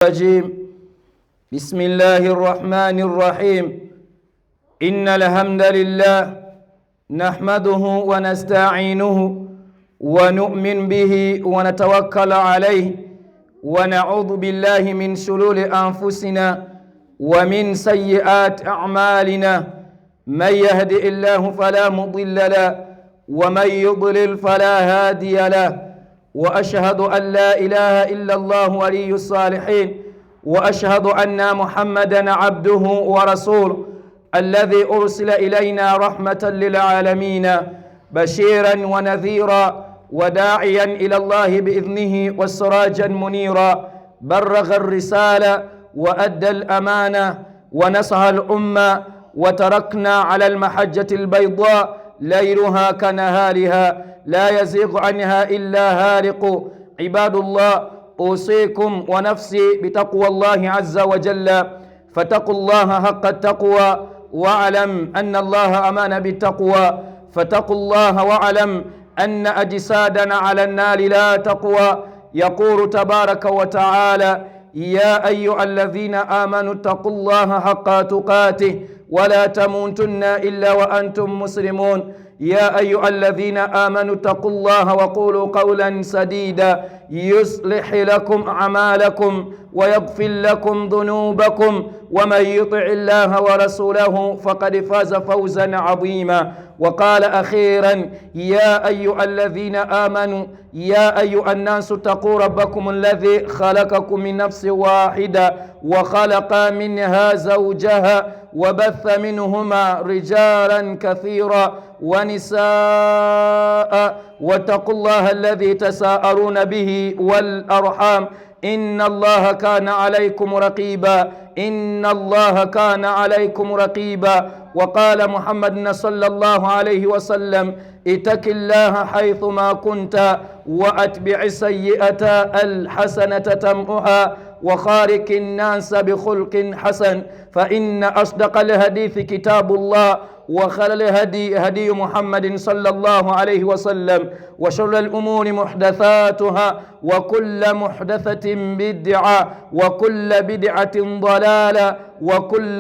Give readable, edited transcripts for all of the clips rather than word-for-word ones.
الرجيم. بسم الله الرحمن الرحيم. إن الحمد لله نحمده ونستعينه ونؤمن به ونتوكل عليه ونعوذ بالله من شرور أنفسنا ومن سيئات أعمالنا. من يهد الله فلا مضل له ومن يضلل فلا هادي له. وأشهد أن لا إله إلا الله ولي الصالحين وأشهد أن محمدا عبده ورسوله الذي أرسل إلينا رحمة للعالمين بشيرا ونذيرا وداعيا إلى الله بإذنه وسراجا منيرا. بلغ الرسالة وأدى الأمانة ونصح الأمة وتركنا على المحجة البيضاء ليلها كنهارها لا يزيغ عنها إلا هالق. عباد الله، أوصيكم ونفسي بتقوى الله عز وجل، فاتقوا الله حق التقوى واعلم أن الله أمان بالتقوى. فاتقوا الله واعلم أن أجسادنا على النار لا تقوى. يقول تبارك وتعالى: يا أيها الذين آمنوا اتقوا الله حق تقاته ولا تموتن إلا وأنتم مسلمون. يا أيها الذين آمنوا اتقوا الله وقولوا قولا سديدا يصلح لكم أعمالكم ويغفر لكم ذنوبكم ومن يطع الله ورسوله فقد فاز فوزا عظيما. وقال أخيرا: يا أيها الذين آمنوا يا أيها الناس اتقوا ربكم الذي خلقكم من نفس واحدة وخلق منها زوجها وبث منهما رجالا كثيرا ونساء واتقوا الله الذي تساءلون به والأرحام إن الله كان عليكم رقيبا. إن الله كان عليكم رقيبا. وقال محمد صلى الله عليه وسلم: اتق الله حيثما كنت وأتبع السيئة الحسنة تمحها وخالق الناس بخلق حسن. فإن أصدق الحديث كتاب الله وخير الهدي هدي محمد صلى الله عليه وسلم وشر الأمور محدثاتها وكل محدثة بدعة وكل بدعة ضلالة وكل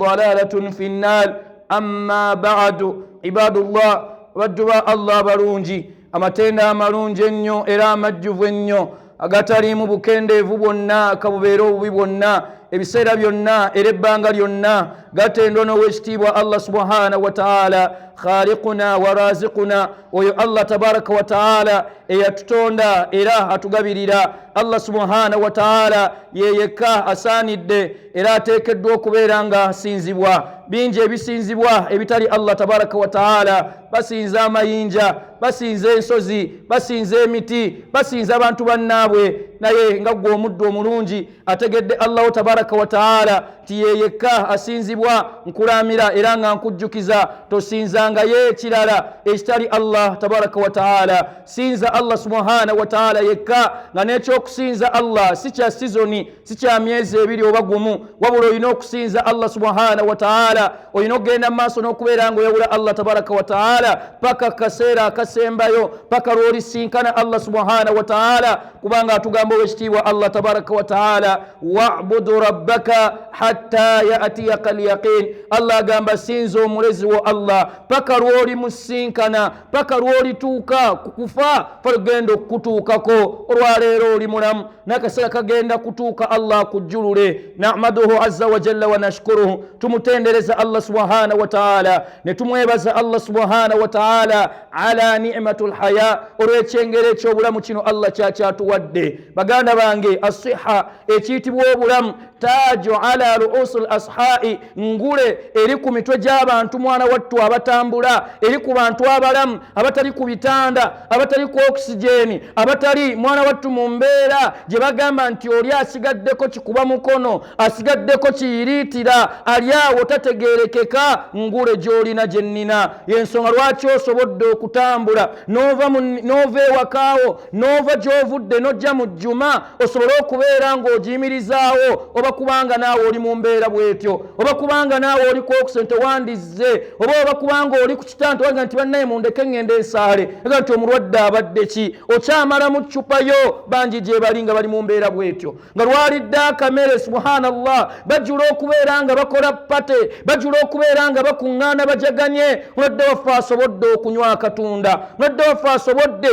ضلالة في النار. أما بعد، عباد الله، وجوا الله برونجي amatenda amalungi ennyo era amajjuvu ennyo agataliimu bukendeevu bwonna kabubeera obubi bwonna ebiseera byonna era ebbanga lyonna gatendwa n'owekitiibwa Allah subhanahu wa ta'ala, khaliquna wa raziquna. Oyo Allah tabaraka wa ta'ala eyatutonda era atugabirira. Allah subhanahu wa ta'ala yeyekka asaanidde era ateekeddwa okubeera nga asinzibwa. Bingi ebisinzibwa ebitali Allah tabaraka wa ta'ala. Basinza amayinja, basinza ensozi, basinza emiti, basinza abantu bannaabwe. Naye nga gwe omuddu omulungi ategedde Allah tabaraka wa ta'ala ti yeyekka asinzibwa, nkulamira era nga nkujjukiza tosinzanga ye kirala ekitali Allah tabaraka wa ta'ala. Sinza Allah subhanahu wa ta'ala yekka, nga n'ekyokusinza Allah si kya sizoni, si kya myezi ebiri oba gumu, wabula olina okusinza Allah subhanahu wa ta'ala. Olina okugenda mu maaso n'okubeera nga oyawula Allah tabaraka wa ta'ala paka kaseera akasembayo, paka lw'olisinkana Allah subhanahu wa ta'ala, kubanga atugamba owekitiibwa Allah tabaraka wa ta'ala: wa'budu rabbaka hatta ya'tiyaka al-yaqin. Allah agamba sinza omulezi wo Allah paka lw'olimusinkana, paka lw'olituuka kukufa falugenda okutuukako. Olwaleero oli mulamu n'akaseera kagenda kutuuka Allah kujjulule. Nahmaduhu azza wa jalla wa nashkuruhu, tumutendereza Allah subhanahu wa ta'ala ne tumwebaza Allah subhanahu wa ta'ala ala ni'matul haya, olw'ekyengero eky'obulamu kino Allah kyakyatuwadde. Baganda bange, asiha ekiyitibwa obulamu taaju ala ruusul ashai, ngule eri ku mitwe gy'abantu mwana wattu abatambula, eri ku bantu abalamu abatali ku bitanda, abatali ku oxygeni, abatali mwana wattu mu mbeera gye bagamba nti oli asigaddeko kikuba mukono, asigaddeko kiyiriitira, ali awo tategeerekeka. Ngule gy'olina gye nnina, y'ensonga lwaki osobodde okutambula n'ova ewakaawo, n'ova gy'ovudde n'ojja mu jjuma, osobole okubeera ng'ogiyimirizaawo, oba kubanga naawe oli mu mumbeera bwetyo oba kubanga naawe oli ku sente wandize oba kubanga oli ku kitanda wanga nti bannaye mundeke ngende esaale nga nti omulwadde abadde ki okyamala mu ccupa yo bangi gye bali nga bali mu mbeera bwetyo nga lwalidde akamere subhanallah bajjula okubeera nga bakola pate bajjula okubeera nga bakuŋŋaana bajaganye mulwadde waffe asobodde okunywa akatunda mulwadde waffe asobodde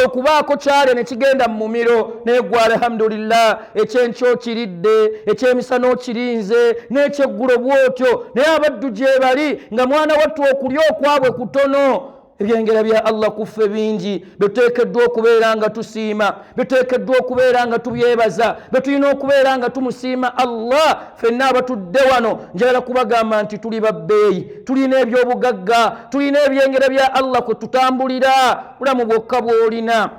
okubaako kyale ne kigenda mu mumiro negwa alhamdulillah ekyenkyo kiridde ekyemisana okirinze n'ekyeggulo bwotyo naye abaddu gye bali nga mwana wattu okulya okwabwe kutono ebyengera bya Allah kuffe bingi beteekeddwa okubeera nga tusiima beteekeddwa okubeera nga tubyebaza betulina okubeera nga tumusiima Allah ffenna abatudde wano njagala kubagamba nti tuli babbeeyi tulina ebyobugagga tulina ebyengera bya Allah kwe tutambulira bulamu bwokka bw'olina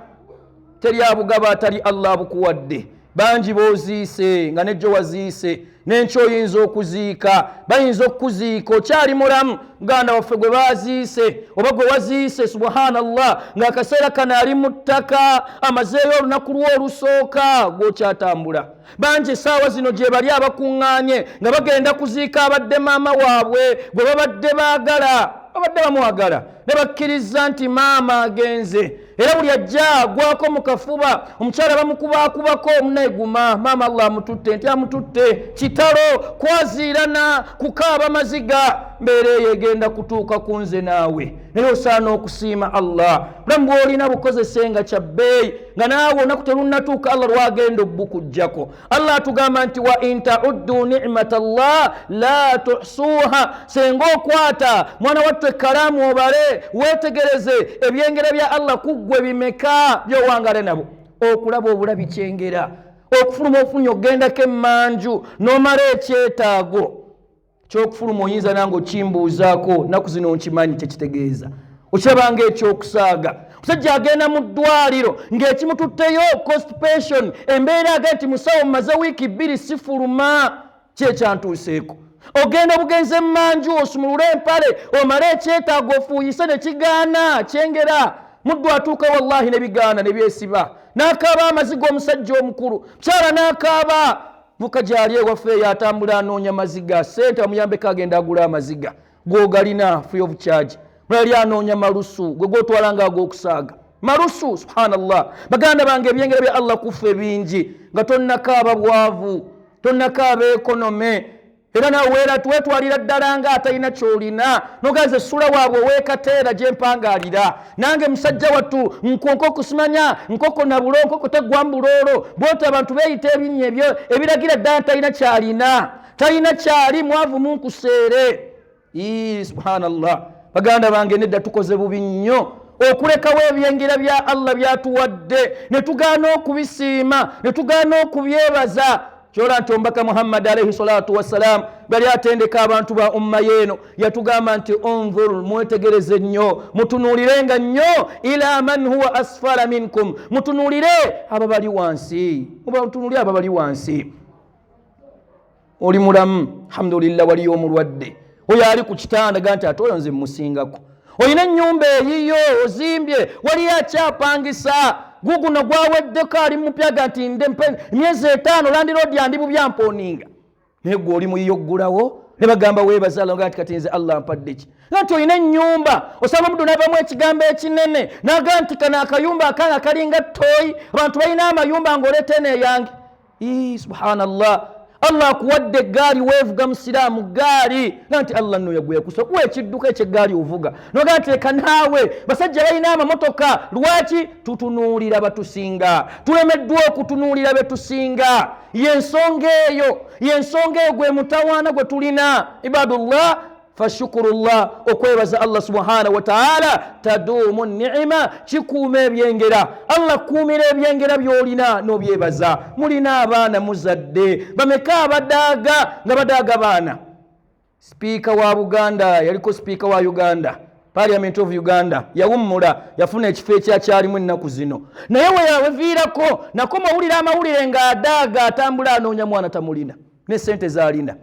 teri abugaba atali Allah abukuwadde bangi booziise nga nejjo waziise n'enkyo oyinza okuziika bayinza okuziika okyali mulamu muganda waffe gwe baziise oba gwe waziise subhanallah ng'akaseera kano ali mu ttaka amazeeyo olunaku lwo olusooka gw'okyatambula bangi essaawa zino gye bali abakuŋŋaanye nga bagenda kuziika abadde maama waabwe gwe babadde baagala babadde bamwagala ne bakkiriza nti maama agenze era buli ajja agwako mu kafuba omukyala bamukubaakubako omunayiguma maama Allah amututte nti amututte kitalo kwaziirana kukaaba maziga mbeera eyo egenda kutuuka ku nze naawe naye osaana okusiima Allah bulamu bw'olina bukozesenga kya bbeeyi nga naawe olunaku terunnatuuka Allah lwagenda obbukujjako Allah atugamba nti wa in ta'uddu ni'mata Allah la tuhsuha senga okwata mwana wattu ekkalaamu obale weetegereze ebyengera bya Allah kuggwe bimeka byowangale nabo okulaba obulabi kyengera okufuluma ofunye ogendako emmanju n'omala ekyetaago kyokufuluma oyinza nange okimbuuzaako naku zino nkimanyi kyekitegeeza okirabanga ekyokusaaga musajja agenda mu ddwaliro ng'ekimututteyo constipation embeera aga nti musawo mumaze wiiki 2 sifuluma kyekyantuuseeko ogenda obugenzi emmanju osumulule empale omale ekyetaago ofuuyise ne kigaana kyengera muddu atuuka wallahi ne bigaana ne byesiba n'akaaba amaziga omusajja omukulu mukyala n'akaaba vuka gyali ewaffe yatambula anoonya maziga sente amuyambeko agenda agula amaziga gwogalina free of charge mulali anoonya malusu gwe gwotwalanga ag'okusaaga malusu subhanallah baganda bange ebyengera bya Allah kuffe bingi nga tonnakaaba bwavu tonnakaaba ekonome era nawe twetwalira ddala nga atalina kyolina nogaze essula waabwe weekateera gye mpangaalira nange musajja wattu nkonko okusimanya nkoko nabulo nkoko tegwa mbuloolo bwoti abantu beeyita ebinnya ebyo ebiragira ddala talina kyali mwavu munkuseere subhanallah baganda bange nedda tukoze bubi nnyo okulekawo ebyengera bya Allah byatuwadde ne tugaana okubisiima ne tugaana okubyebaza kyora nti omubaka Muhammad alayhi salatu wassalam bali atendeka abantu ba umma yeeno yatugamba nti onzur mwetegereze nnyo mutunuulirenga nnyo ila man huwa asfala minkum mutunuulire ababali wansi mutunuulire ababali wansi oli mulamu alhamdulillah waliyo omulwadde oyo ali ku kitanda ga nti ate oyo nze musingako olina ennyumba eyiyo ozimbye waliyo akyapangisa guguno gwaweddeko ali mupyaga nti myezi 5 landiroodi yandibubyamponinga naye gwe oli muyiyo oggulawo ne bagamba weebazala nga nti kati nze Allah ampadde ki nti olina ennyumba osaba muddu n'avamu ekigambo ekinene naga nti kana akayumba akanga kalinga ttooyi abantu balina amayumba ng'oleeta neeyange subhanallah Allah akuwadde eggaali weevuga musiraamu gaali nti Allah nno yagwekusa kuwa ekidduka ekyeggaali ovuga noga nti leka naawe basajja balina amamotoka lwaki tutunuulira batusinga tulemeddwa okutunuulira betusinga yensonga eyo gwe mutawaana gwe tulina ibadullah fashukurullah okwebaza Allah subhanahu wa ta'ala tadumu ni'ima kikuuma ebyengera Allah kuumira ebyengera byolina n'obyebaza mulina abaana muzadde bameka abadaaga nga badaaga baana Speaker wa Buganda yaliko Speaker wa Uganda Parliament of Uganda yawummula yafuna ekifo ekyakyalimu ennaku zino naye weyaweviirako nako mawulire amawulire nga adaaga atambula anoonya mwana tamulina ne sente zaalina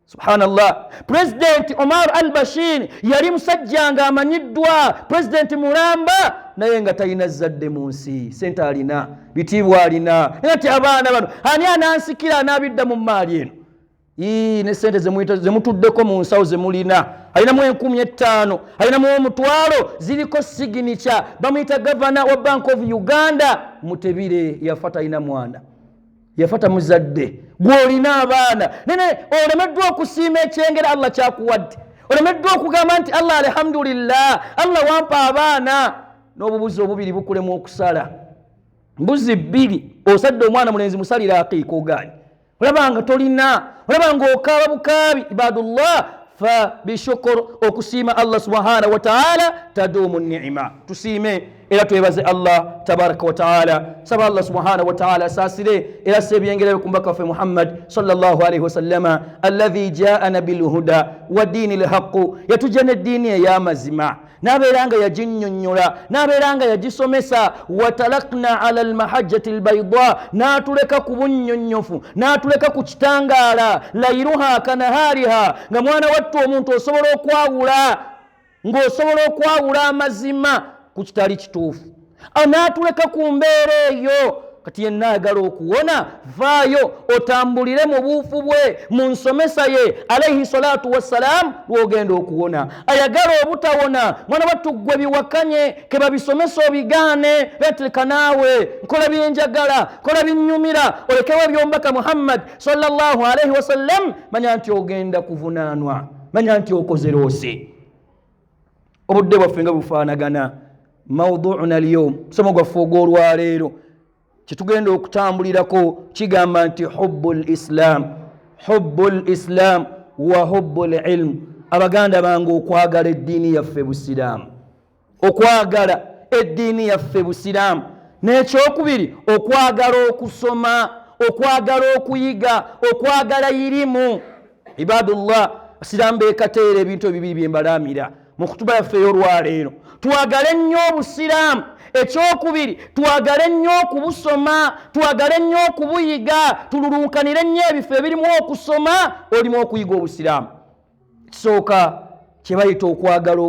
subhanallah President Omar al-Bashir yali musajja nga amanyiddwa President mulamba naye nga talina zadde mu nsi sente alina bitiibwa alina nti abaana bano ani anansikira anabidda mu maali eno ne sente zemutuddeko mu nsawo zemulina alinamu 15,000 alinamu omutwalo ziriko signature bamuyita gavana wa Bank of Uganda Mutebire yafa talina mwana yafata muzadde gwolina abaana nene olemeddwa okusiima ekyengera Allah kyakuwadde olemeddwa okugamba nti Allah alhamdulillah Allah wampa abaana n'obubuzi obubiri bukulemu okusala mbuzi 2 osadde omwana mulenzi musalira aqiiko gani olabanga tolina olabanga okaaba bukaabi ibadullah fa bishukr okusiima Allah subhanahu wa ta'ala tadumu ni'ima tusiime era twebaze Allah tabaraka wa ta'ala saba Allah subhanahu wa ta'ala asasire era sebyengere kumbaka fe Muhammad sallallahu alayhi wa sallama alladhi ja'ana bil huda wa dinil haqq yatujana dini ya mazima naberanga yajinnyonnyola naberanga yagisomesa watalakna ala almahajjati albayda natuleka kubunnyonnyofu natuleka ku kitangala lairuha kanahariha nga mwana wattu omuntu osobola okwawula ng'osobola okwawula amazima ku kitali kituufu anatuleka ku mbeera eyo kati yenna ayagala okuwona vaayo otambulire mu buufu bwe mu nsomesa ye alayhi salatu wassalam lwogenda okuwona ayagala obutawona mwana wattu ggwe biwakanye ke babisomesa obigaane betereka naawe nkola byenjagala kola binnyumira olekewo ebyombaka Muhammad sallallahu alayhi wasallam manya nti ogenda kuvunaanwa manya nti okoze loosi obudde bwaffe nga bufaanagana mawduuna alyawm somo gwaffe ogw'olwaleero kitugenda okutambulirako kigamba nti hubbul islam wa hubbul ilm abaganda bange okwagala eddiini yaffe busiraamu okwagala eddiini yaffe busiraamu n'ekyokubiri okwagala okusoma okwagala okuyiga okwagala irimu ibadullah basiraamu beekateera ebintu ebibiri bye mbalaamira mu kutuba yaffe ey'olwaleero twagale nnyo obusiraamu ekyokubiri twagale nnyo okubusoma twagale nnyo okubuyiga tululunkanire nnyo ebifo ebirimu okusoma olimu okuyiga obusiraamu ekisooka kye bayita okwagala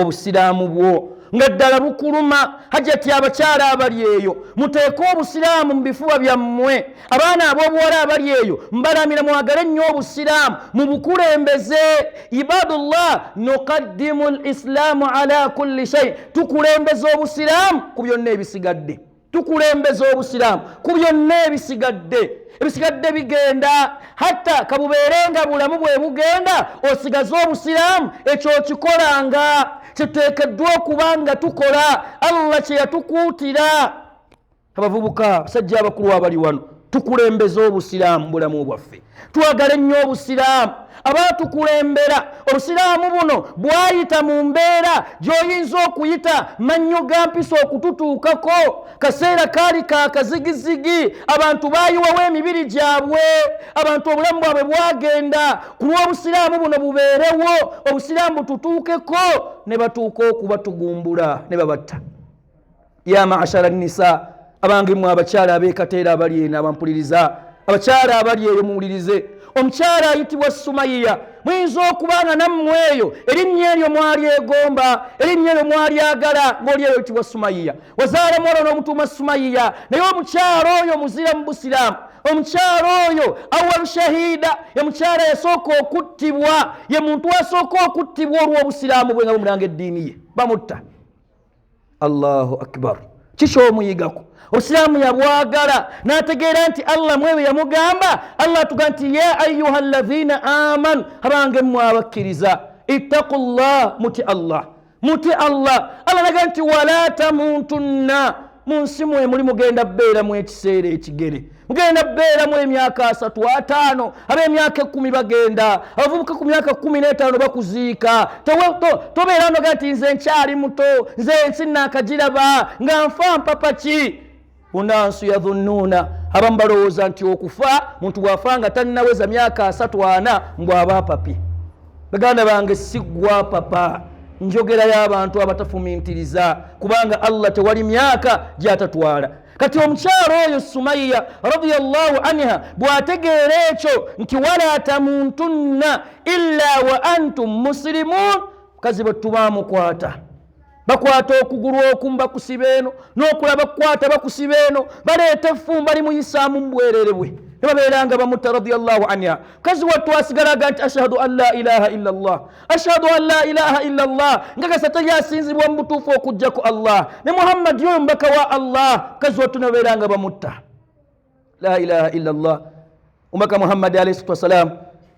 obusiraamu bwo nga ddala bukuluma hajjati abakyala abali eyo muteeke obusiraamu mu bifuba byammwe abaana ab'obuwala abali eyo mbalamira mwagale nnyo obusiraamu mu bukulembeze ibadullah nuqaddimu lislaamu ala kulli shay tukulembeza obusiraamu ku byonna ebisigadde tukulembeza obusiraamu ku byonna ebisigadde bigenda hatta kabubeerenga bulamu bwe bugenda osigaze obusiraamu ekyo kikolanga kiteekeddwa okubanga tukola Allah kye yatukuutira abavubuka basajja abakulu abali wano tukulembeza obusiraamu bulamu bwaffe twagale nnyo obusiraamu abatukulembera obusiraamu buno bwayita mu mbeera gy'oyinza okuyita mannyo ga mpisa okututuukako kaseera kaali kakazigizigi abantu bayiwawo emibiri gyabwe abantu obulamu bwabwe bwagenda ku lw'obusiraamu buno bubeerewo obusiraamu bututuukeko ne batuuka okubatugumbula ne babatta ya maashara nisa abange mmwe abakyala abeekateera abali eno abampuliriza abakyala abali eyo muwulirize omukyala ayitibwa Sumayiya muyinza okubanga nammwe eyo erinnya eryo mwalyegomba erinnya eryo mwalyagala ng'oli eyo yitibwa Sumayiya wazaala muwala n'omutuuma Sumayiya naye omukyala oyo muzira mu busiraamu omukyala oyo awal shahida ye mukyala yasooka okuttibwa ye muntu asooka okuttibwa olw'obusiraamu bwe nga bumulanga eddiini ye bamutta Allahu akbar kikyomuyigako obusiraamu yabwagala n'ategeera nti Allah mwewe yamugamba Allah atugamba nti ya ayuha alladhina amanu abange mmwe abakkiriza ittaqullah muti Allah Allah naga nti wala tamutunna mu nsi mwe muli mugenda bbeeramu ekiseera ekigere mugenda bbeeramu emyaka 3 5 ab'emyaka 10 bagenda abavubuka ku myaka 15 bakuziika tobeera noga nti nze nkyali muto nze ensi naakagiraba nga nfa mpapaki unansu yadhunnuuna abamu balowooza nti okufa muntu bw'afa nga talinaweza myaka 3-4 mbw'aba papi baganda bange siggwa papa njogera y'abantu abatafumintiriza kubanga Allah tewali myaka gy'atatwala kati omukyala oyo Sumayiya radiyallahu anha bw'ategeera ekyo nti wala tamuntunna illa wa antum muslimun mukazi bwe tubamukwata bakwata okugulu okumu bakusiba eno n'okulaba kukwata bakusiba eno baleeta effumba limuyisaamu mu bwereere bwe nebabeeranga bamutta radiyallahu anha. Kazi wattu asigalaga nti ashhadu an la ilaha illa Allah, ashhadu an la ilaha illa Allah, ngagasa tali asinzibwa mu butuufu okujjako Allah, ne Muhammad yoyo mbaka wa Allah. Kazi wattu nebabeeranga bamutta la ilaha illa Allah. Umaka Muhammad alayhi wassalam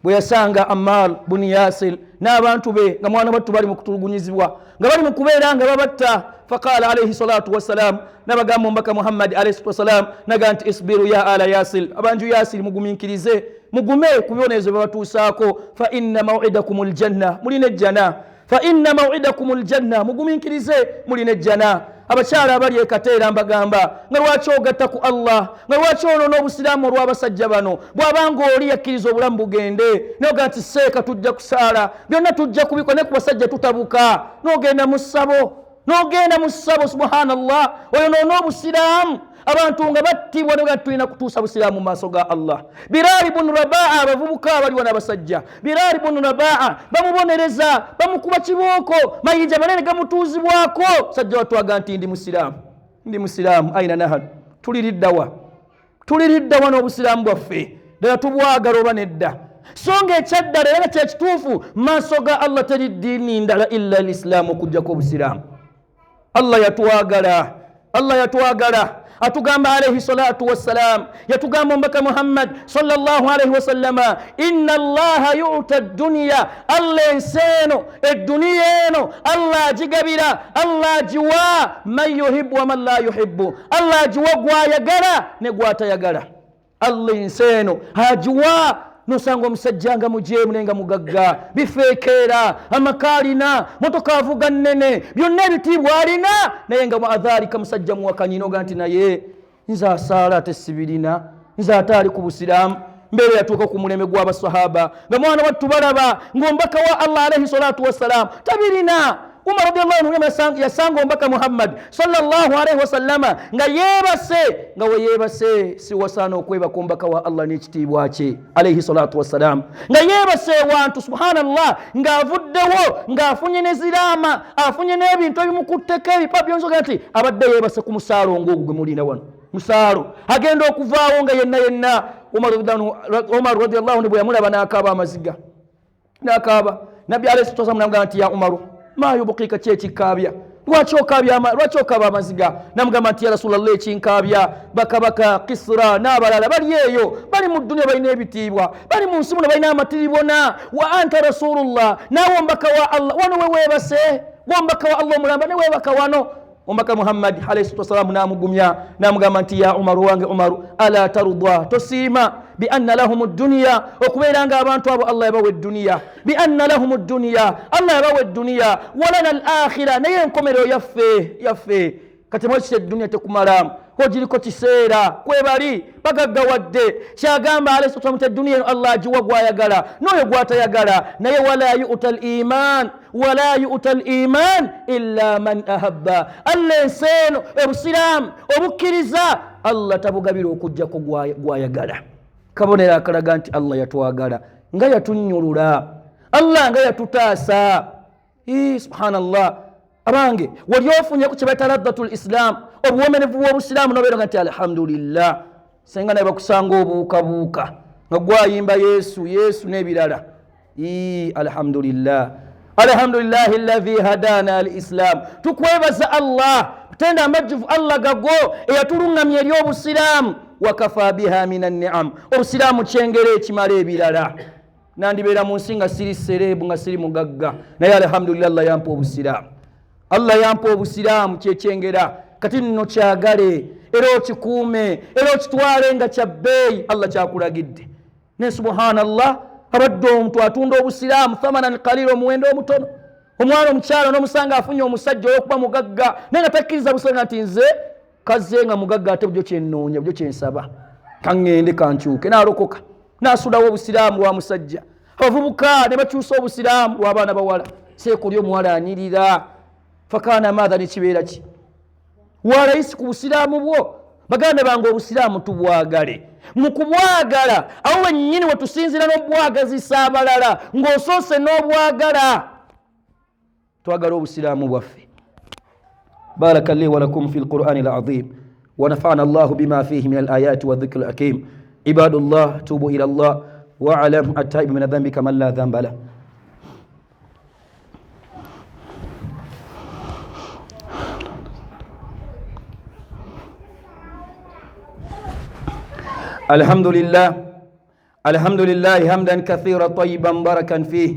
bwe yasanga Ammar bin Yasir n'abantu be nga mwana battu bali mu kutulugunyizibwa nga bali mu kubeera nga babatta, faqala alayhi salatu wassalam, nabagamba Umaka Muhammad alayhi wassalam naga nti isbiru ya ala Yasir, abanju Yasir muguminkirize, mugume ku byonezo babatuusaako, fa inna maw'idakumul janna, mulina ejjana, fa inna maw'idakumul janna, muguminkirize mulina ejjana. Abakyala abali ekateera mbagamba nga lwaki ogatta ku Allah, nga lwaki onoona obusiraamu olw'abasajja bano, bw'abanga oli yakkiriza obulamu bugende noga nti seeka tujja kusaala, byonna tujja kubikola, ne ku basajja tutabuka, n'ogenda mu ssabo, n'ogenda mu ssabo. Subhanallah, oyonoona obusiraamu, abantu nga battibwa ne tulina kutuusa busiraamu mu maaso ga Allah. Bilal ibn Rabaa, abavubuka abaliwo n'abasajja, Bilal ibn Rabaa bamubonereza, bamukuba kibooko, mayinja manene gamutuuzibwako. Sajja watwaga nti ndi musiraamu, ndi musiraamu. Aina nahanu, tuliriddawa n'obusiraamu bwaffe, ddala tubwagala oba nedda? So ng'ekyaddala era kyekituufu maaso ga Allah teri ddiini ndala illa al-Islaamu okujjako obusiraamu. Allah yatwagala, Allah yatwagala. Atugamba alayhi salatu wassalam, yatugamba Mbaka Muhammad sallallahu alayhi wasallama, inna Allaha yu'ta ad-dunya, Allah enseno ad-dunya eno Allah ajigabira, Allah ajiwa man yuhibbu wa man la yuhibbu, Allah ajiwa gwayagala ne gwatayagala. Allah enseno ajiwa nosanga omusajja nga mujeemu nenga mugagga, bifeekeera, amakalina, motoka avuga nnene, byonna ebitiibwa alina, naye nga muadhalika musajja muwakanyino ga nti naye nze asaala ate sibirina, nze ate ali ku busiraamu. Mbere yatuuka ku muleme gw'abasahaba nga mwana wattu balaba ng'omubaka wa Allah alayhi salatu wassalam tabirina. Umar radiyallahu anhu yasanga Mbaka Muhammad sallallahu alayhi wasallama nga yebase, nga we yebase si wasaana okwebaka Mbaka wa Allah n'ekitiibwa kye alayhi salatu wassalam, nga yebase wantu subhanallah, ng'avuddewo ng'afunye ne ziraama, afunye n'ebintu ebimukutteko ebipa byonsoga nti abadde yebase ku musaalo ng'ogwo gwe mulina wano, musaalo agenda okuvaawo nga yenna Umar radiyallahu anhu bwe yamulaba n'akaaba amaziga, n'akaaba. Nabbi alayhi salatu wassalam n'amugamba nti ya Umaru ma yubukika kyekikabya, lwaki okaaba amaziga? Namugamba nti ya Rasulallah, ekinkabya bakabaka Kisra n'abalala bali eyo, bali mu dunya balina ebitiibwa, bali mu nsi muno balina amatiribona, wa anta Rasulullah, naawe Omubaka wa Allah wano wewebase, Omubaka wa Allah omulamba ne webaka wano. Omubaka Muhammad alayhi salatu wassalam namugumya namugamba nti ya Umaru, wange Umaru, ala tarudwa, tosiima bi anna lahum ad-dunya, okubeera nga abantu abo Allah yabawa ad-dunya, bi anna lahum ad-dunya, Allah yabawa ad-dunya, walana al-akhirah, naye enkomerero yaffe. Kati mwekite ad-dunya tekumala, ogiriko kiseera, kwebali bagaggawadde. Kyagamba alayhi salatu wassalam, ad-dunya Allah agiwa gwayagala n'oyo gwatayagala, naye wala yu'ta al-iman illa man ahabba. Allah enseno obusiraamu obukkiriza Allah tabugabira okujjako gwayagala. Kabonera akalaga nti Allah yatwagala, nga yatunnyulula, Allah nga yatutaasa. Subhanallah, abange wali ofunye ku kyebayita laddatul Islam, obuwomerevu bw'obusiraamu nobeera nti alhamdulillah, senga naye bakusanga obuukabuuka nga gwayimba Yesu n'ebirala. Alhamdulillah, alhamdulillahi alladhi hadana al-Islam. Tukwebaza Allah, tenda amajjuvu Allah gago eyatulungamya eri obusiraamu, wakafa biha minan ni'am, obusiraamu kyengere ekimala ebirala. Nandibeera mu nsi nga siri serebu, nga siri mugagga, naye alhamdulillah Allah yampa obusiraamu, Allah yampa obusiraamu kyekyengera. Kati nno kyagale era okikuume era okitwale nga kya bbeeyi, Allah kyakulagidde. Ne subhanallah, abadde omuntu atunda obusiraamu thamanan qalil, omuwendo omutono. Omwana omukyala n'omusanga afunye omusajja olw'okuba mugagga naye nga takkiriza busanga nti nze kaze nga mugagga ate byo kyennoonya, byo kyensaba, kaŋŋende kankyuke, n'alokoka n'asulawo obusiraamu lwa musajja. Abavubuka ne bakyusa obusiraamu lw'abaana bawala. Seekuli omuwala anyirira, fakana maadha nekibeera ki? Walayisi ku busiraamu bwo. Baganda bange obusiraamu tubwagale, mu kubwagala awo wennyini wetusinzira n'obwagazisa abalala ng'osoose n'obwagala. Twagala obusiraamu bwaffe. Baraka li wa lakum fil Qur'ani al-azim wa nafa'ana Allahu bima fihi min al-ayati wa dhikri al-hakim. عباد الله توبوا إلى الله واعلم التائب من الذنب كمن لا ذنب له. الحمد لله حمدا كثيرا طيبا باركا فيه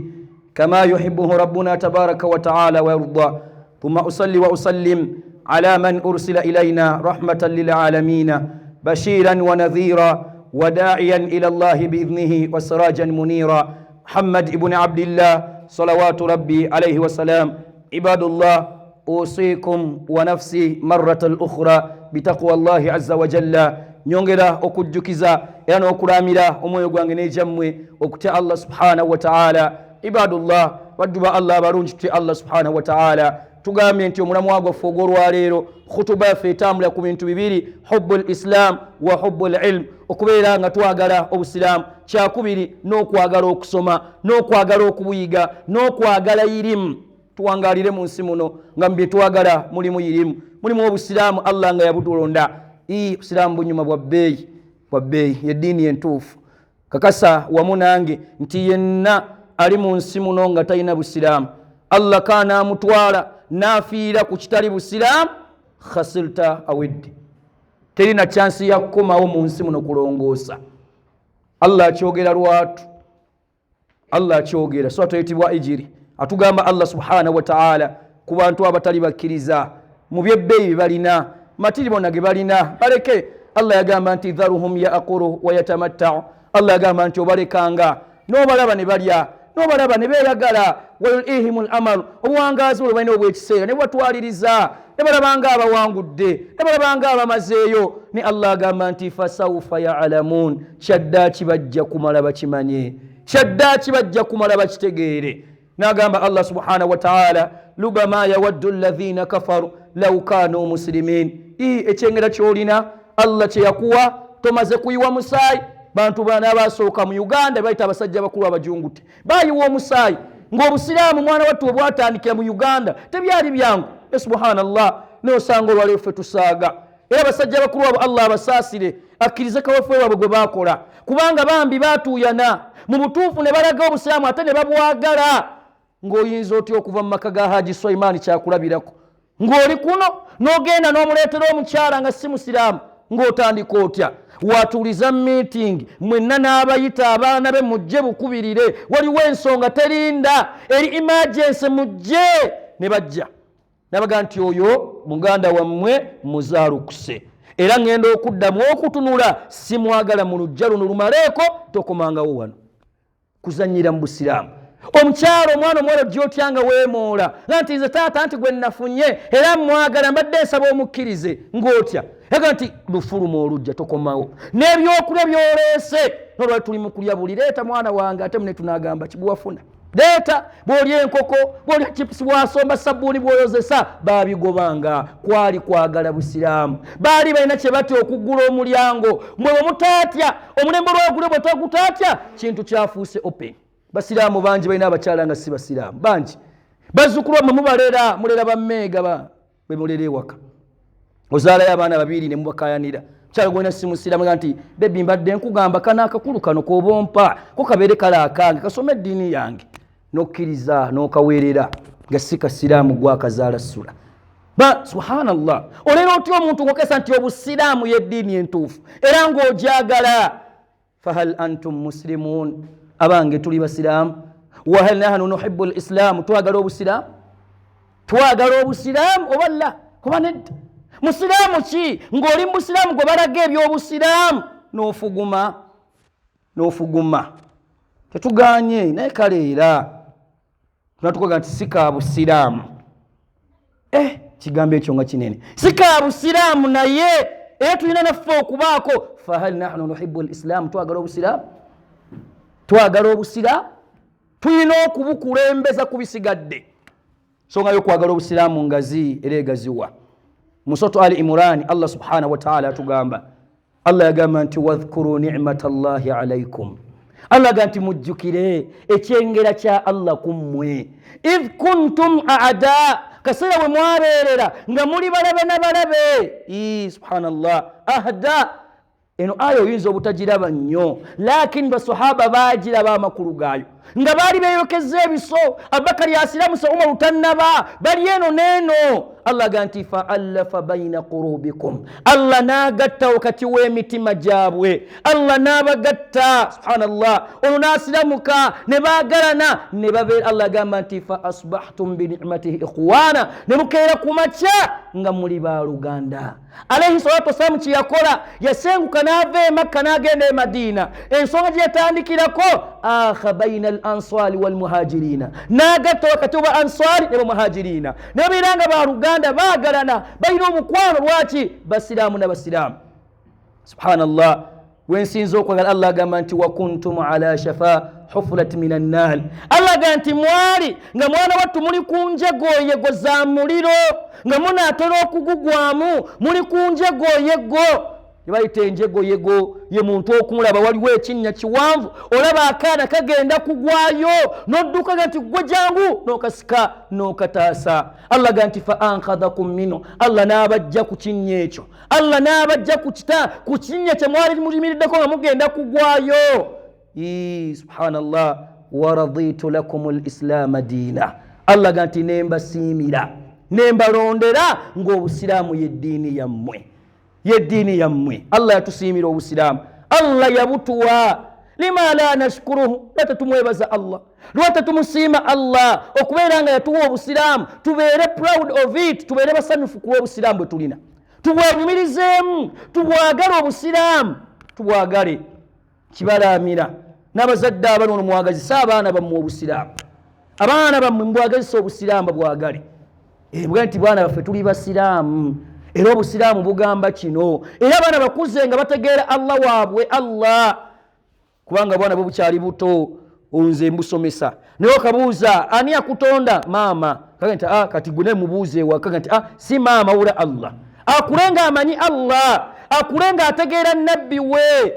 كما يحبه ربنا تبارك وتعالى ويرضى. ثم أصلي وأسلم على من أرسل إلينا رحمة للعالمين بشيرا ونذيرا وداعيا إلى الله بإذنه وسراجا منيرا محمد ابن عبد الله صلوات ربي عليه وسلام. عباد الله أوصيكم ونفسي مرة أخرى بتقوى الله عز وجل. nyongera okujjukiza era n'okulamira omwoyo gwange n'ejammwe okutya Allah subhanahu wa ta'ala. Ibadullah, badduba Allah abalungi tutya Allah subhanahu wa ta'ala. Tugambye nti omulamu gwaffe ogw'olwaleero khutuba yaffe etambula ku bintu bibiri, hubbul islam wa hubbul ilm, okubeera nga twagala obusiraamu, kyakubiri n'okwagala okusoma n'okwagala okubuyiga n'okwagala irimu. Tuwangalire mu nsi muno nga mu bye twagala mulimu irimu, mulimu obusiraamu Allah nga yabutulonda. Obusiraamu bunyuma bwa bbeeyi yeddiini entuufu. Kakasa wamu nange nti yenna ali mu nsi muno nga talina busiraamu, Allah kaanaamutwala n'afiira ku kitali busiraamu, khasirta awedde, terina chansi ya kukomawo mu nsi muno kulongoosa. Allah akyogera lwatu, Allah akyogera suratu eyitibwa Ijiri, atugamba Allah subhanahu wa ta'ala ku bantu abatali bakkiriza mu byebbeeyi bye balina, matiribona ge balina baleke. Allah yagamba nti dharuhum yaakulu wa yatamatta'u, Allah yagamba nti obalekanga n'obalaba ne balya n'obalaba ne beeyagala, wayulihimul amal, obuwangazi bwe balina obw'ekiseera ne batwaliriza, ne balabanga abawangudde, ne balabanga abamazeeyo. Ne Allah agamba nti fasawfa ya'lamun, kyaddaaki bajja kumala bakimanye, kyaddaaki bajja kumala bakitegeere. N'agamba Allah subhanahu wa ta'ala lubama yawaddu alladhina kafaru law kanu muslimin. Ekyengera kyolina Allah kye yakuwa tomaze kuyiwa musaayi. Bantu bana abasooka mu Uganda bayita abasajja bakulu abajungute bayiwa omusaayi ng'obusiraamu mwana wattu obwatandikira mu Uganda tebyali byangu. Subhanallah, n'osanga olwaleero ffe tusaaga. Era abasajja bakulu abo Allah abasaasire, akkirize kaweffe waabwe gwe baakola, kubanga bambi baatuuyana mu butuufu ne balaga obusiraamu ate ne babwagala. Ng'oyinza otya okuva mu maka ga Haji Sulaiman kyakulabirako ng'oli kuno n'ogenda n'omuleetera omukyala nga si musiraamu, ng'otandika otya watuliza meeting mwenna n'abayita abaana be mujje bukubirire, waliwo ensonga terinda eri emergency mujje. Ne bajja nabaga nti oyo muganda wammwe muzaalukuse, era ngenda okuddamu okutunula, simwagala mu lujja luno lumaleeko, tokomangawo wano kuzanyira mu busiraamu. Omukyalo omwana omuwala gy'otyanga weemoola nti nze taata nti gwe nafunye era mwagala mbadde nsaba omukkirize, ng'otya yaga nti lufuluma olujja tokomawo n'ebyokulya byoleese n'olwali tuli mu kulya buli leeta mwana wange ate mune tunagamba kibwafuna leeta bw'olya enkoko bw'olya chipusi bw'asomba sabbuuni bw'oyozesa baabigobanga. Kwali kwagala busiraamu, baali balina kye batya okuggula omulyango. Mwe bwe mutaatya omulembe olwagule bwe tagutaatya kintu kyafuuse open. Basiraamu bangi balina abakyala nga si basiraamu bangi, bazzukulu bammwe mubalera mulera bammeega bwe mulera ewaka, ozaalayo abaana babiri ne mubakayanira. Mukyala gwena si musiraamu nti bebi mbadde nkugamba kana akakulu kano k'obompa ko kabeere kale akange kasome eddiini yange, n'okkiriza n'okaweerera nga si kasiraamu gwakazaala ssula. Subhanallah, olera otya omuntu ng'okesa nti obusiraamu y'eddiini entuufu era ng'ogyagala. Fahal antum muslimun, abange tuli basiraamu? Wahal nahnu nuhibbu al-islam, twagala obusiraamu? Twagala obusiraamu oba la? Oba nedda? Musiraamu ki ng'oli musiraamu gwe balaga ebyobusiraamu n'ofuguma? Tetuganye naye kale era tunatukoga nti si ka busiraamu. Kigambo ekyo nga kinene, si ka busiraamu naye era tulina naffe okubaako. Fahal nahnu nuhibbu al-islam, twagala obusiraamu? Twagala obusiraamu, tulina okubukulembeza kubisigadde. Songa y'okwagala obusiraamu ngazi era egaziwa. Mu suratu Ali Imran Allah subhanahu wa ta'ala atugamba, Allah yagamba nti wadhkuru ni'matallahi alaykum, Allah yagamba nti mujjukire ekyengera kya Allah kummwe. Idh kuntum a'da, kaseera bwe mwabeerera nga muli balabe na balabe. Subhanallah, ahda eno ayo oyinza obutajiraba nnyo lakini basahaba bagiraba amakulu gaayo nga baali beeyokeza ebiso Abubakari asiramusa Umar utannaba bali eno neeno Allah ganti fa'alafa baina qulubikum Allah nagatta wakati w'emitima gyabwe Allah nabagatta subhanallah ono nasiramuka ne baagalana ne babeera Allah gamba nti fa asbahtum bi ni'matihi ikhwana ne mukeera kumakya nga muli baaluganda alayhi salatu wassalamu kiyakola yasenguka n'ava e Makka n'agenda e Madina ensonga gye yatandikirako akha baina al ansari wal muhajirina nagatta wakati wa ansari ne muhajirina ne biranga baaluganda baagalana balina omukwano lwaki basiraamu n'abasiraamu subhanallah wensinza okwagala Allah agamba nti wa kuntum ala shafa hufrat minan nar Allah agamba nti mwali nga mwana wattu muli ku njegoyego za muliro nga munaatera okugugwamu muli ku njegoyego bayita enjegoyego ye muntu okumulaba waliwo ekinnya kiwanvu olaba akaana kagenda kugwayo nodduka nti gwe jangu nokasika nokataasa Allah agamba nti fa anqadhakum minhu Allah n'abajja ku kinnya ekyo Allah n'abajja ku kinnya kye mwali mulimiddeko nga mugenda kugwayo subhanallah wa raditu lakum al-islam diina Allah agamba nti nembasiimira nembalondera ng'obusiraamu y'eddiini yammwe yedini yammwe Allah yatusiimira obusiraamu Allah yabutuwa lima la nashkuruhu lwata tumwebaza Allah lwata tumusiima Allah okubeera nga yatuwa obusiraamu tubeere proud of it tubeere basanyufu ku obusiraamu bwe tulina tubwenyumirizeemu tubwagale obusiraamu tubwagale kibalaamira n'abazadde abanono mwagazisa abaana bammwe obusiraamu abaana bammwe mbwagazisa obusiraamu bwagale bwe nti bwana baffe tuli basiraamu era obusiraamu bugamba kino era abaana bakuze nga bategeera Allah waabwe Allah kubanga bwana bwe bukyali buto onze mbusomesa naye okabuuza ani akutonda maama kaga nti kati gune mubuuze ewaka kaga nti si maama wula Allah akulenga amanyi Allah akulenga ategeera nabbi we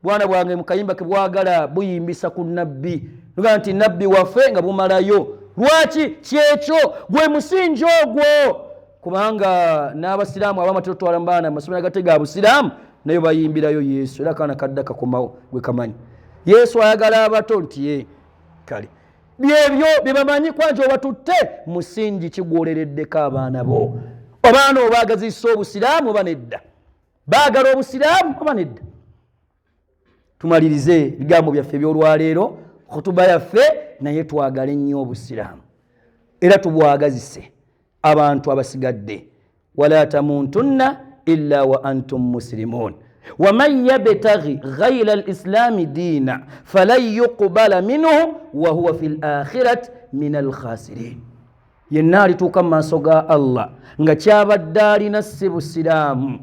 bwana bwange mukayimba ke bwagala buyimbisa ku nabbi nuga nti nabbi waffe nga bumalayo lwaki kyekyo gwe musingi ogwo kubanga n'abasiraamu abamatiro twalambana amasomero agatega abusiraamu nayo bayimbirayo Yesu era kana kadda kakomawo gwe kamanyi Yesu ayagala abato nti kale byebyo byebamanyi kwanje obatutte musingi kigwolereddeko abaana bo abaana obaagazisa obusiraamu oba nedda baagala obusiraamu oba nedda tumalirize ebigambo byaffe ebyolwaleero khutuba yaffe naye twagale nnyo obusiraamu era tubwagazise abantu abasigadde wala tamuntunna illa wa antum muslimun waman yabtaghi ghayra al-islam diina falan yuqbala minhu wa huwa fil akhirati min al-khasirin yenna alituuka mu maaso ga Allah nga kyabadde alina si busiraamu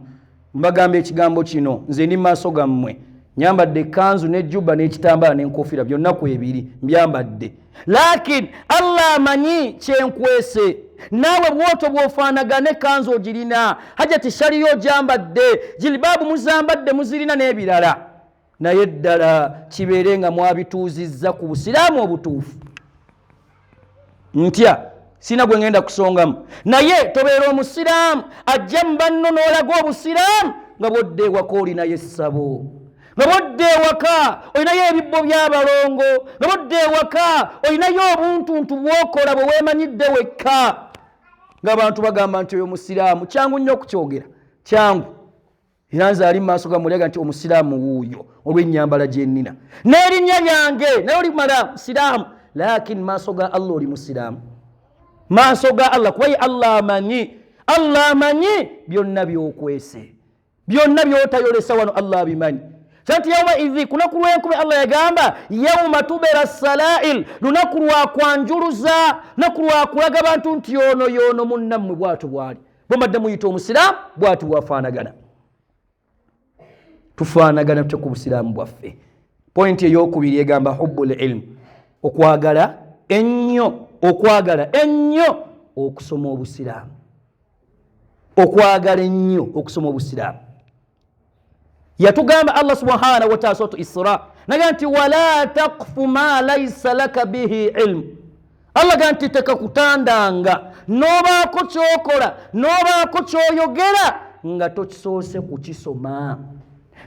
mbagamba ekigambo kino nze ndi maaso gammwe nyambadde ekanzu n'ejjuba n'ekitambaala n'enkofiira byonna ku ebiri mbyambadde lakin Allah amanyi kyenkwese nawe bwoto bwofaanagane kanzu ogirina hajati shariyo gyambadde jilibaabu muzambadde muzirina n'ebirala naye ddala kibeere nga mwabituuzizza ku busiraamu obutuufu ntya sina gwe ngenda kusongamu naye tobeera omusiraamu ajja mu banno n'olaga obusiraamu nga bwodde ewaka olinayo essabo nga bwodde ewaka olinayo ebibbo by'abalongo nga bwodde ewaka olinayo obuntuntu bwokola bwe weemanyidde wekka ng'abantu bagamba nti oyo musiraamu kyangu nnyo okukyogera kyangu era nze ali mu maaso ga mulyaga nti omusiraamu wuuyo olw'ennyambala gye nnina n'erinnya lyange naye oli mala musiraamu lakini maaso ga Allah oli musiraamu maaso ga Allah kuba Allah amanyi byonna byokwese byonna byotayolesa wano Allah abimanyi santi yawma idhi kunaku lw'enkumi Allah yagamba yawma tubera salail lunaku lwakwanjuluza lunaku lwakulaga bantu nti yono munnammwe bwatu bwali bwemadde muyita omusiraamu bwatu bwafaanagana tufaanagana tutya ku busiraamu bwaffe pointi ey'okubiri egamba hubbul ilm okwagala ennyo okusoma obusiraamu okwagala ennyo okusoma obusiraamu yatugamba Allah subhanahu wa ta'ala suratu Isra naga nti wala taqfu ma laysa laka bihi ilm Allah ganti tekakutandanga nobaako kyokola nobaako kyoyogera nga tokisoose kukisoma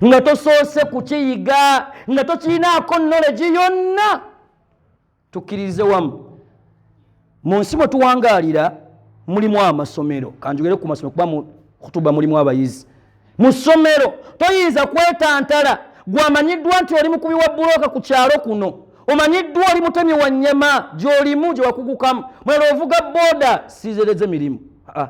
nga tosoose kukiyiga nga tokirinaako knowledge yonna. Tukkirize wamu mu nsi mwe tuwangaalira mulimu amasomero. Kanjogere ku masomero kuba mu kutuba mulimu abayizi. Mu ssomero toyinza kwetantala gwamanyiddwa nti oli mukubi wa buloka ku kyalo kuno, omanyiddwa oli mutemi wa nnyama gy'olimu gye wakugukamu, mwera ovuga booda sizereze mirimu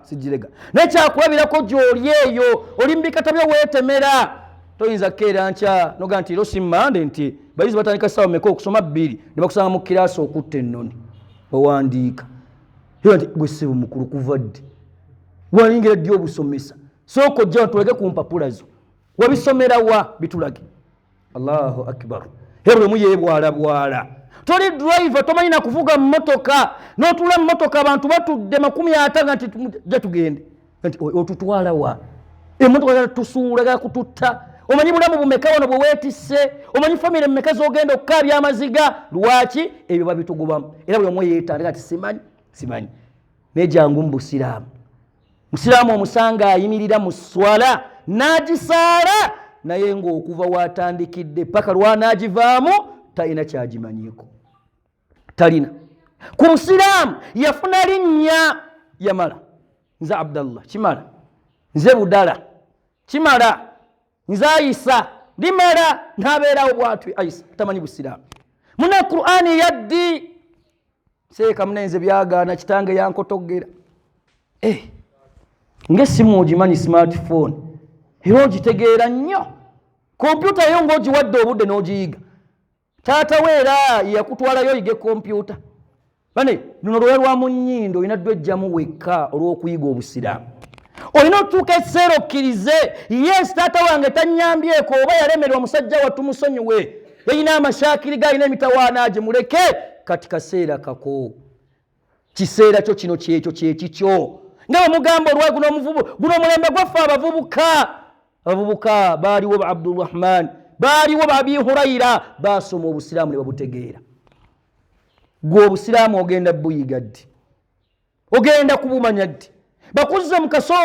sijirega nekyakulabirako gy'oli eyo oli mubikatabyo weetemera. Toyinza kukeera nkya noga nti losi mmande nti bayizi batandika ssaawa mmeka okusoma 2 ne bakusanga mu kiraasi okutta ennoni owandiika era nti gwe ssebo mukulu kuva ddi walingira ddi obusomesa sooka ojja tulage ku mpapula zo wabisomera wa bitulage. Allahu akbar. Hebwe muyeebwalabwala. Toli driver tomanyi na kuvuga mmotoka n'otula mmotoka abantu batudde 50 nti tujja tugende nti otutwala wa emmotoka tusuulaga kututta. Omanyi bulamu bumeka wano bwe weetisse, omanyi famire mmeka z'ogenda okukaabya amaziga. Lwaki? Ebyo babitugubamu era buli omu yeetandika ati simanyi naye jangu mu busiraamu. Musiraamu omusanga ayimirira mu swala n'agisaala naye ng'okuva watandikidde paka lwanaagivaamu talina kyagimanyiiko, talina. Ku busiraamu yafuna linnya yamala, nze Abdallah kimala, nze Budala kimala, nze Ayisa limala, n'abeerawo bw'atyo Ayisa tamanyi busiraamu. Muna Qur'ani yaddi seeka munenze byagaana kitange yankotogera ng'essimu ogimanyi smartphone era ogitegeera nnyo. Kompyuta yo ng'ogiwadde obudde n'ogiyiga. Taata weera yakutwalayo oyige kompyuta. Bane luno lwe lwa mu nnyindo olina ddwejjamu wekka olw'okuyiga obusiraamu. Olina otuuka ekiseera okkirize yes taata wange tannyambyeko oba yalemerwa musajja wattu musonyiwe yalina amashaakiri galina emitawaana gye muleke kati kaseera kako. Kiseera kyo kino kyekyo kyekikyo. Nga omugamba olwa guno omulembe gwaffe abavubuka baaliwo ba Abdulrahman, baaliwo ba Abi Hurayra baasoma obusiraamu ne babutegeera. Gwe obusiraamu ogenda buyiga ddi? Ogenda kubumanya ddi? Bakuzze mu kasoolo